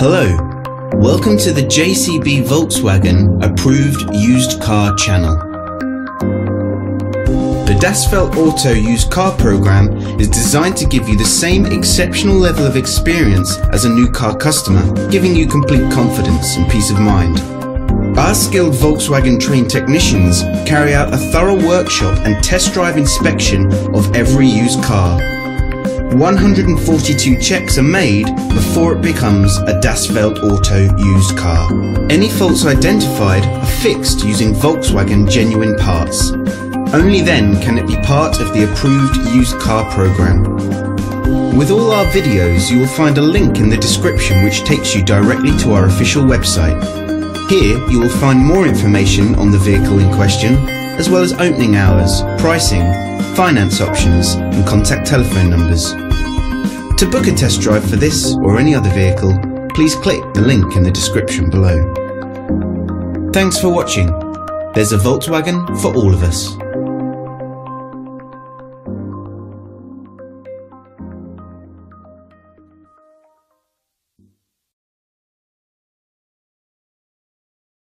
Hello, welcome to the JCB Volkswagen Approved Used Car channel. The Das Feld Auto Used Car program is designed to give you the same exceptional level of experience as a new car customer, giving you complete confidence and peace of mind. Our skilled Volkswagen trained technicians carry out a thorough workshop and test drive inspection of every used car. 142 checks are made before it becomes a Das Feld Auto used car. Any faults identified are fixed using Volkswagen genuine parts. Only then can it be part of the approved used car program. With all our videos, you will find a link in the description which takes you directly to our official website. Here you will find more information on the vehicle in question, as well as opening hours, pricing, finance options and contact telephone numbers. To book a test drive for this or any other vehicle, please click the link in the description below. Thanks for watching. There's a Volkswagen for all of us.